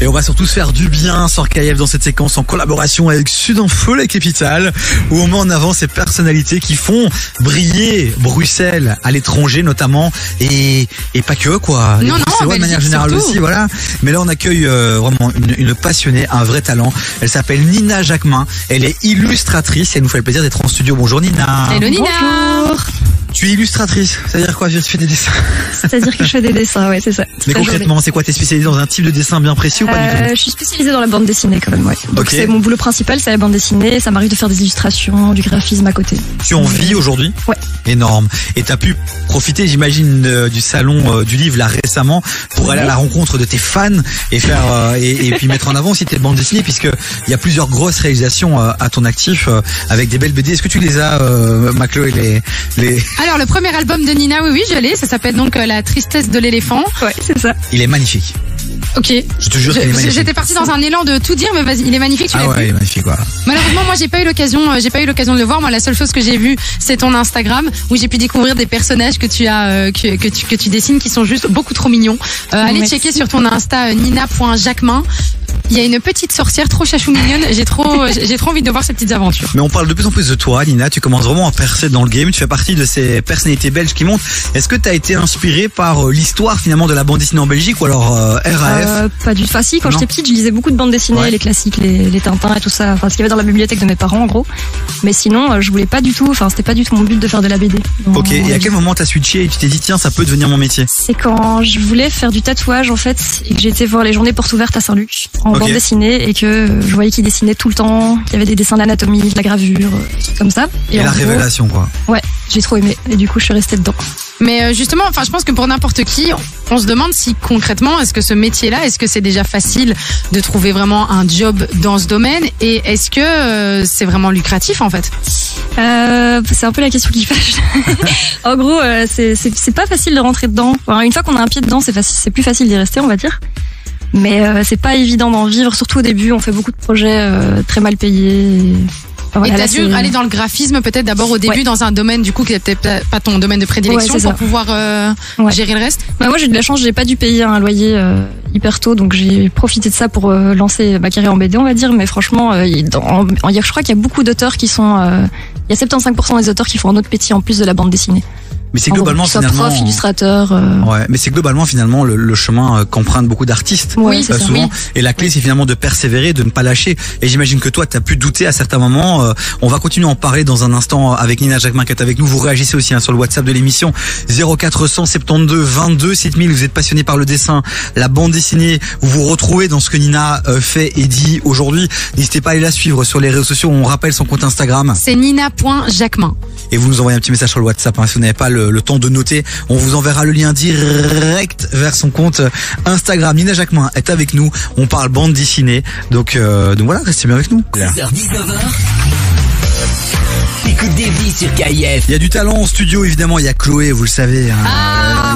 Et on va surtout se faire du bien sur KF dans cette séquence en collaboration avec Sud Info, la capitale, où on met en avant ces personnalités qui font briller Bruxelles à l'étranger notamment, et pas que quoi. Non, de manière générale surtout. Aussi, voilà. Mais là on accueille vraiment une passionnée, un vrai talent. Elle s'appelle Nina Jacquemin. Elle est illustratrice et elle nous fait le plaisir d'être en studio. Bonjour Nina. Hello Nina. Bonjour. Tu es illustratrice, c'est-à-dire quoi? Tu fais des dessins? C'est-à-dire que je fais des dessins, ouais, c'est ça. Mais concrètement, c'est quoi? T'es spécialisée dans un type de dessin bien précis ou pas du tout? Je suis spécialisée dans la bande dessinée quand même, ouais. Donc Okay. c'est mon boulot principal, c'est la bande dessinée. Ça m'arrive de faire des illustrations, du graphisme à côté. Tu en vis aujourd'hui? Ouais. Énorme. Et t'as pu profiter, j'imagine, du salon du livre là récemment pour aller à la rencontre de tes fans et faire et puis mettre en avant aussi tes bandes dessinées, puisque il y a plusieurs grosses réalisations à ton actif avec des belles BD. Est-ce que tu les as, Maclo, et les... Alors le premier album de Nina, oui, je l'ai. Ça s'appelle donc La tristesse de l'éléphant. Ouais, c'est ça. Il est magnifique. Ok. Je te jure qu'il est magnifique. J'étais partie dans un élan de tout dire, mais vas-y, il est magnifique. Tu l'as ouais, vu. il est magnifique, voilà. Malheureusement, moi, j'ai pas eu l'occasion de le voir. Moi, la seule chose que j'ai vue, c'est ton Instagram, où j'ai pu découvrir des personnages que tu as, que tu dessines, qui sont juste beaucoup trop mignons. Allez checker sur ton Insta, nina.jacquemin. Il y a une petite sorcière trop chachou mignonne. J'ai trop envie de voir ces petites aventures. Mais on parle de plus en plus de toi, Nina. Tu commences vraiment à percer dans le game. Tu fais partie de ces personnalités belges qui montent. Est-ce que tu as été inspiré par l'histoire finalement de la bande dessinée en Belgique ou alors RAF? Pas du tout. Enfin, si, quand j'étais petite, je lisais beaucoup de bandes dessinées, les classiques, les Tintins et tout ça. Enfin, ce qu'il y avait dans la bibliothèque de mes parents, en gros. Mais sinon, je voulais pas du tout. Enfin, c'était pas du tout mon but de faire de la BD. Ok. Et à quel moment t'as switché et tu t'es dit tiens, ça peut devenir mon métier? C'est quand je voulais faire du tatouage en fait et que j'ai été voir les journées portes ouvertes à Saint-Luc en bande dessinée et que je voyais qu'ils dessinaient tout le temps, qu'il y avait des dessins d'anatomie, de la gravure, des trucs comme ça. Et la révélation quoi. Ouais, j'ai trop aimé et du coup je suis restée dedans. Mais justement, enfin, je pense que pour n'importe qui, on se demande si concrètement, est-ce que ce métier-là, est-ce que c'est déjà facile de trouver vraiment un job dans ce domaine et est-ce que c'est vraiment lucratif en fait? C'est un peu la question qui fâche. En gros, c'est pas facile de rentrer dedans. Enfin, une fois qu'on a un pied dedans, c'est plus facile d'y rester, on va dire. Mais c'est pas évident d'en vivre, surtout au début. On fait beaucoup de projets très mal payés. Voilà, et t'as dû aller dans le graphisme peut-être d'abord au début dans un domaine du coup qui n'était peut-être pas ton domaine de prédilection pour pouvoir gérer le reste. Bah moi j'ai de la chance, j'ai pas dû payer un loyer hyper tôt, donc j'ai profité de ça pour lancer ma carrière en BD, on va dire. Mais franchement, je crois qu'il y a beaucoup d'auteurs qui sont, il y a 75% des auteurs qui font un autre métier en plus de la bande dessinée. Mais c'est globalement finalement prof, illustrateur. Ouais, mais c'est globalement finalement le chemin qu'empruntent beaucoup d'artistes. Oui, c'est souvent. Et la clé c'est finalement de persévérer, de ne pas lâcher. Et j'imagine que toi t'as pu douter à certains moments. On va continuer à en parler dans un instant avec Nina Jacquemin qui est avec nous. Vous réagissez aussi sur le WhatsApp de l'émission 0472 22 7000. Vous êtes passionné par le dessin, la bande dessinée. Vous vous retrouvez dans ce que Nina fait et dit aujourd'hui. N'hésitez pas à aller la suivre sur les réseaux sociaux. On rappelle son compte Instagram. C'est nina.jacquemin. Et vous nous envoyez un petit message sur le WhatsApp si vous n'avez pas le temps de noter. On vous enverra le lien direct vers son compte Instagram. Nina Jacquemin est avec nous. On parle bande dessinée. Donc voilà, restez bien avec nous. 10h-19h. Écoute des vies sur KF. Il y a du talent en studio, évidemment. Il y a Chloé, vous le savez,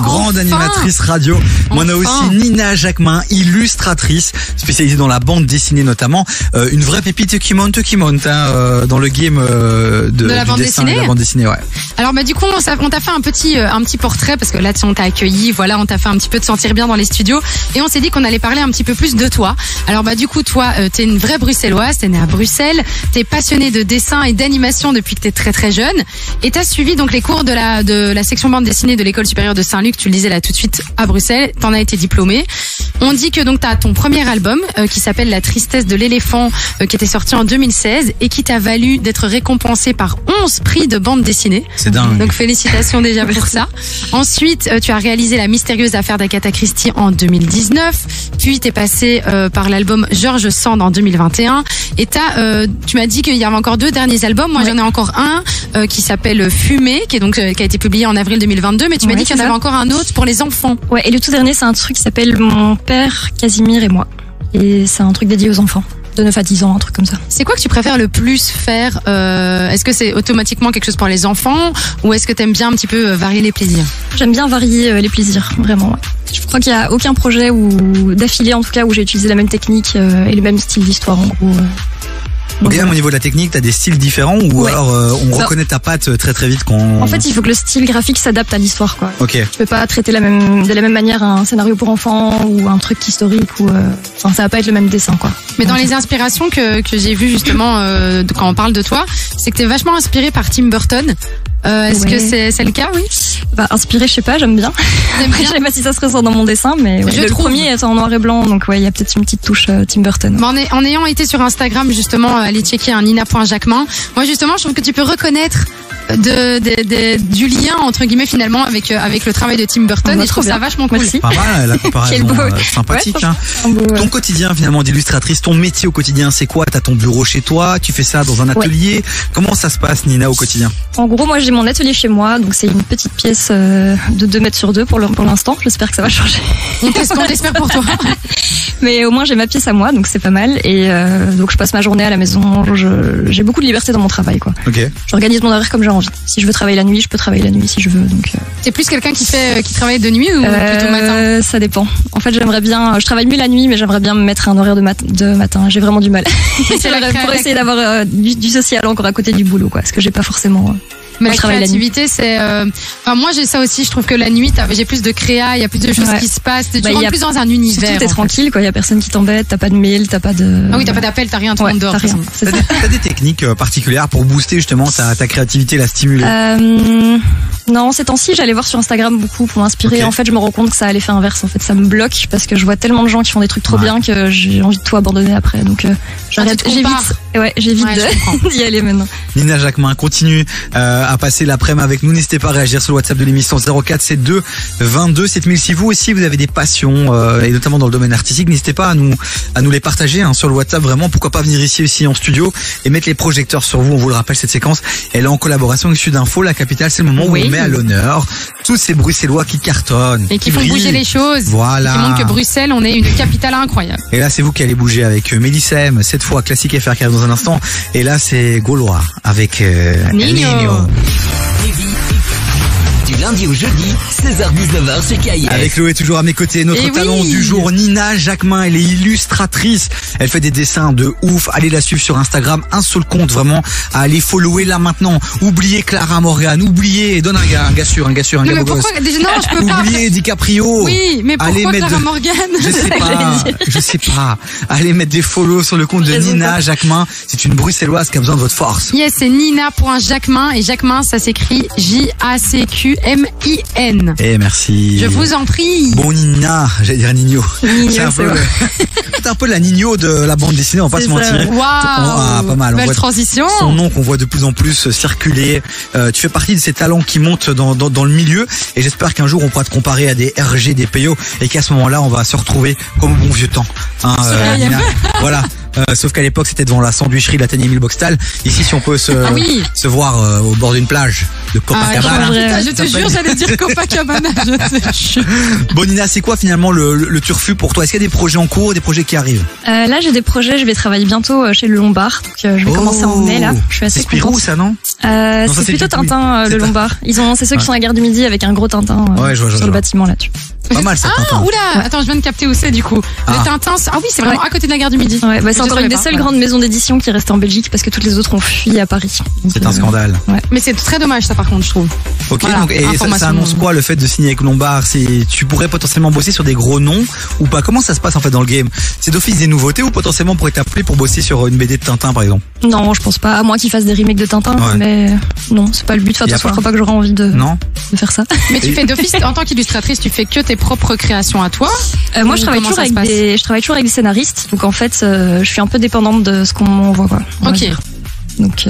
grande animatrice radio. Mais on a aussi Nina Jacquemin, illustratrice, spécialisée dans la bande dessinée notamment. Une vraie pépite qui monte dans le game de la bande dessinée. De la bande dessinée, ouais. Alors du coup, on t'a fait un petit portrait parce que là, on t'a accueilli, voilà, on t'a fait un petit peu te sentir bien dans les studios et on s'est dit qu'on allait parler un petit peu plus de toi. Alors du coup, toi, t'es une vraie bruxelloise, t'es née à Bruxelles, t'es passionnée de dessin et d'animation depuis que t'es très très jeune et t'as suivi donc les cours de la section bande dessinée de l'école supérieure de Saint-Luc. Tu le disais là tout de suite à Bruxelles. T'en as été diplômée. On dit que donc t'as ton premier album qui s'appelle La tristesse de l'éléphant qui était sorti en 2016 et qui t'a valu d'être récompensé par 11 prix de bande dessinée. C'est dingue. Donc félicitations déjà pour ça. Ensuite, tu as réalisé La mystérieuse affaire d'Agatha Christie en 2019. Puis t'es passé par l'album George Sand en 2021 et tu m'as dit qu'il y avait encore 2 derniers albums. Moi j'en ai encore un qui s'appelle Fumée qui a été publié en avril 2022, mais tu m'as dit qu'il y en avait encore un autre pour les enfants. Ouais, et le tout dernier c'est un truc qui s'appelle Mon père, Casimir et moi. Et c'est un truc dédié aux enfants. De 9 à 10 ans, un truc comme ça. C'est quoi que tu préfères le plus faire Est-ce que c'est automatiquement quelque chose pour les enfants ou est-ce que t'aimes bien un petit peu varier les plaisirs? J'aime bien varier les plaisirs, vraiment. Ouais. Je crois qu'il n'y a aucun projet d'affilée en tout cas où j'ai utilisé la même technique et le même style d'histoire en gros. Donc, Et même au niveau de la technique, t'as des styles différents ou Ouais. alors on Ça- reconnaît ta patte très très vite quand. En fait, il faut que le style graphique s'adapte à l'histoire, quoi. Ok. Tu peux pas traiter de la même manière un scénario pour enfants ou un truc historique ou, enfin, ça va pas être le même dessin, quoi. Mais dans les inspirations que j'ai vues justement quand on parle de toi, c'est que t'es vachement inspiré par Tim Burton. Est-ce Ouais. que c'est le cas, oui? Bah, inspiré, je sais pas, j'aime bien. T'aimes Je bien? sais pas si ça se ressent dans mon dessin, mais ouais. Je Le trouve. premier est en noir et blanc, donc ouais, il y a peut-être une petite touche Tim Burton. Mais en ayant été sur Instagram, justement, aller checker un nina.jacquemin, moi, justement, je trouve que tu peux reconnaître du lien, entre guillemets, finalement, avec le travail de Tim Burton. Ah bah, Et je trouve trop ça bien. vachement cool. Merci. Pas mal la comparaison, Quel beau. sympathique. Ouais, Hein. franchement, un beau, Ton quotidien finalement d'illustratrice, ton métier au quotidien, c'est quoi? T'as ton bureau chez toi, tu fais ça dans un atelier. Comment ça se passe, Nina, au quotidien? En gros, moi, j'ai mon atelier chez moi, donc c'est une petite pièce de 2 mètres sur 2 pour l'instant. J'espère que ça va changer. On l'espère pour toi. Mais au moins, j'ai ma pièce à moi, donc c'est pas mal. Et donc, je passe ma journée à la maison. J'ai beaucoup de liberté dans mon travail, quoi. Ok. J'organise mon horaire comme j'ai envie. Si je veux travailler la nuit, je peux travailler la nuit si je veux. Donc, T'es plus quelqu'un qui travaille de nuit ou plutôt matin? ça dépend. En fait, j'aimerais bien. Je travaille mieux la nuit, mais j'aimerais bien me mettre un horaire de matin. J'ai vraiment du mal. C'est la pour essayer d'avoir du social encore à côté du boulot, quoi. Parce que j'ai pas forcément. Mais je la travaille la nuit. créativité, c'est. Enfin, moi, j'ai ça aussi. Je trouve que la nuit, j'ai plus de créa, il y a plus de choses Ouais. qui se passent. Tu Bah, rentres y a- plus dans un Surtout, univers. t'es en fait. tranquille, quoi. Y a personne qui t'embête. T'as pas de mail, t'as pas de. Ah oui, t'as pas d'appel, t'as rien, tout le Ouais, monde dehors. t'as de toute rien. façon. C'est ça. T'as des techniques particulières pour booster justement ta créativité, la stimuler? Non, ces temps-ci, j'allais voir sur Instagram beaucoup pour m'inspirer. Ok. En fait, je me rends compte que ça a l'effet inverse. En fait, ça me bloque parce que je vois tellement de gens qui font des trucs trop Ouais. bien que j'ai envie de tout abandonner après. Donc, j'arrête. tu te compares. J'évite Ouais, je comprends. d'y aller maintenant. Nina Jacquemin continue à passer l'après-midi avec nous. N'hésitez pas à réagir sur le WhatsApp de l'émission 0472 22 7000. Si vous aussi vous avez des passions et notamment dans le domaine artistique, n'hésitez pas à nous les partager sur le WhatsApp. Vraiment, pourquoi pas venir ici aussi en studio et mettre les projecteurs sur vous. On vous le rappelle, cette séquence elle est en collaboration avec Sud Info, la capitale. C'est le moment où Oui. on met à l'honneur tous ces Bruxellois qui cartonnent Et qui font brillent. bouger les choses. Voilà. Qui montrent que Bruxelles, on est une capitale incroyable. Et là, c'est vous qui allez bouger avec Mélissem, cette fois Classique FR qui arrive dans un instant. Et là, c'est Gaulois avec Nino. Du lundi au jeudi, 16h-19h chez KIF. Avec Chloé toujours à mes côtés, notre Eh oui. talent du jour, Nina Jacquemin, elle est illustratrice, elle fait des dessins de ouf, allez la suivre sur Instagram, un seul compte vraiment à aller follower là maintenant, oubliez Clara Morgan, oubliez, donne un gars sûr, un Non, gars mais beau gosse. pourquoi déjà, non, je peux pas. Oubliez DiCaprio. Oui, mais Allez pourquoi mettre Clara de- Morgan? Je sais pas. Allez mettre des follow sur le compte de Raison Nina pas. Jacquemin, c'est une bruxelloise qui a besoin de votre force. Yes, c'est Nina.Jacquemin et Jacquemin, ça s'écrit Jacquemin. Eh merci. Je vous en prie. Bon Nina, j'allais dire Nino. Nino, C'est un c'est peu, vrai. c'est un peu la Nino de la bande dessinée, on va pas C'est se ça, mentir. ouais. Waouh. Ah, pas mal. On Belle voit transition. son nom qu'on voit de plus en plus circuler. Tu fais partie de ces talents qui montent dans le milieu et j'espère qu'un jour on pourra te comparer à des RG, des PO et qu'à ce moment-là on va se retrouver comme au bon vieux temps. Nina. Voilà. Sauf qu'à l'époque c'était devant la sandwicherie, la Tania Boxtal. Ici si on peut se oui. voir au bord d'une plage de Copacabana. changerais. Je te jure, j'allais dire Copacabana. Je te jure. Bon Nina, c'est quoi finalement le turfu pour toi? Est-ce qu'il y a des projets en cours, des projets qui arrivent? Là, j'ai des projets. Je vais travailler bientôt chez le Lombard. Donc, je vais commencer en mai là. Je suis assez C'est Spirou contente. ça, non? C'est ça, c'est plutôt du- oui. Tintin, C'est le ta- Lombard. C'est ceux qui sont à la gare du Midi avec un gros Tintin Ouais, je vois, je sur vois. le bâtiment là-dessus. Pas mal ça. Ah, Tintin. oula. Attends, je viens de capter où c'est du coup. Ah. Le Tintin. Ah oui, c'est vraiment à côté de la gare du Midi. Ouais, bah, c'est Je encore savais une des pas. seules grandes maisons d'édition qui reste en Belgique parce que toutes les autres ont fui à Paris. Donc, C'est un scandale. Mais c'est très dommage ça par contre, je trouve. Ok, Voilà, donc, et ça information. annonce quoi le fait de signer avec Lombard? Tu pourrais potentiellement bosser sur des gros noms ou pas? Comment ça se passe en fait dans le game? C'est d'office des nouveautés ou potentiellement on pourrait t'appeler pour bosser sur une BD de Tintin par exemple? Non, je pense pas. À moins qu'ils fassent des remakes de Tintin, Ouais. mais non, c'est pas le but. De toute Y a façon, je pas crois pas que j'aurai envie de Non? faire ça. Mais tu fais d'office en tant qu'illustratrice, tu fais que tes propres créations à toi. Moi, Ou je travaille comment toujours ça se avec je travaille toujours avec des scénaristes. Donc en fait, je suis un peu dépendante de ce qu'on m'envoie, quoi. on va Ok. dire. Donc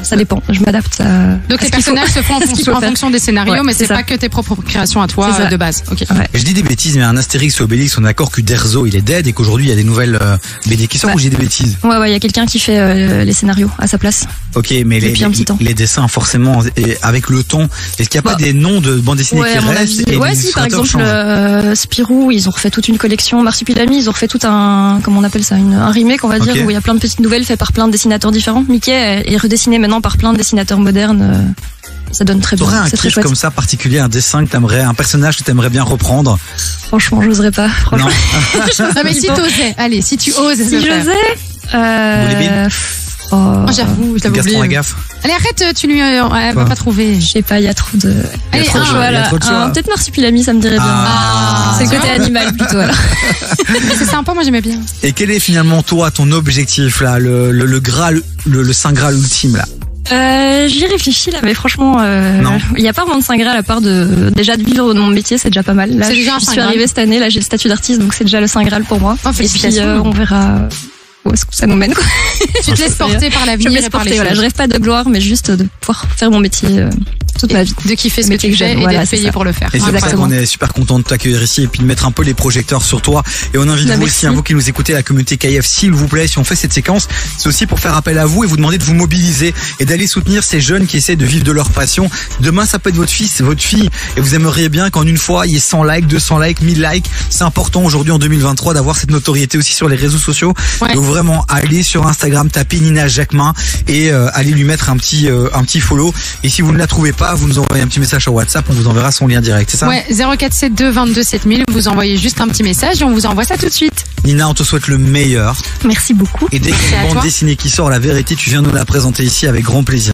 ça dépend. Je m'adapte à. Donc à les ce qu'il faut. personnages se font en qu'il fonction, faut en faire. fonction des scénarios, Ouais, mais c'est c'est ça. pas que tes propres créations à toi C'est ça. de base. Ok. Ouais. Je dis des bêtises, mais un Astérix et Obélix, on est d'accord qu'Uderzo il est dead et qu'aujourd'hui il y a des nouvelles BD qui sortent Ouais. ou j'ai des bêtises? Ouais, il y a quelqu'un qui fait les scénarios à sa place. Ok, mais Depuis un petit temps. les dessins forcément, et avec le temps, est-ce qu'il n'y a pas Bah, des noms de bandes dessinées Ouais, qui à mon restent avis. et Ouais, les si, par illustrateurs exemple, changent? Spirou, ils ont refait toute une collection. Marsupilami, ils ont refait tout un, comment on appelle ça, un remake, on va dire, Ok. où il y a plein de petites nouvelles faites par plein de dessinateurs différents. Mickey est redessiné maintenant par plein de dessinateurs modernes. Ça donne très bien. T'aurais un C'est très kiff chouette. comme ça particulier, un dessin que t'aimerais, un personnage que t'aimerais bien reprendre? Franchement, j'oserais pas. Franchement. Non. Non mais si t'osais, allez, si tu oses Si le faire. j'osais, Boulet Oh, J'avoue, je l'avais Gaston oublié. Lagaffe. Allez, arrête, tu lui, elle va Quoi pas trouver. je sais pas, il y a trop de... Allez, trop de un. choix. Il y a trop de choix. Peut-être Marsupilami, ça me dirait bien. Ah. C'est le côté animal plutôt. Alors. C'est sympa, moi j'aimais bien. Et quel est finalement toi ton objectif là, le graal, le saint graal ultime là? J'y réfléchis là, mais franchement, Non. il y a pas vraiment de saint graal à part déjà de vivre de mon métier, c'est déjà pas mal. Là, C'est déjà un je saint suis graal. arrivée cette année, là j'ai le statut d'artiste, donc c'est déjà le saint graal pour moi. Oh, Et puis félicitations. on verra où est-ce que ça nous mène. Quoi. Tu te laisses porter par Je l'avenir me laisse et par les porter, voilà. Je choses. rêve pas de gloire, mais juste de pouvoir faire mon métier toute ma vie. De kiffer ce Le que tu métier que fais j'aime, et voilà, d'être c'est payé ça. pour le faire. Et c'est pour ça Exactement. qu'on est super content de t'accueillir ici et puis de mettre un peu les projecteurs sur toi. Et on invite Bah, vous merci. aussi, vous qui nous écoutez, la communauté KF, s'il vous plaît, si on fait cette séquence, c'est aussi pour faire appel à vous et vous demander de vous mobiliser et d'aller soutenir ces jeunes qui essaient de vivre de leur passion. Demain, ça peut être votre fils, votre fille, et vous aimeriez bien qu'en une fois, il y ait 100 likes, 200 likes, 1000 likes. C'est important aujourd'hui en 2023 d'avoir cette notoriété aussi sur les réseaux sociaux. Ouais. Donc vraiment, allez sur Instagram, tapez Nina Jacquemin et allez lui mettre un petit follow. Et si vous ne la trouvez pas, vous nous envoyez un petit message sur WhatsApp, on vous enverra son lien direct, c'est ça? Ouais, 0472 22 7000, vous envoyez juste un petit message et on vous envoie ça tout de suite. Nina, on te souhaite le meilleur. Merci beaucoup. Et dès qu'il y a à une bande toi. dessinée qui sort, la vérité, tu viens nous la présenter ici avec grand plaisir.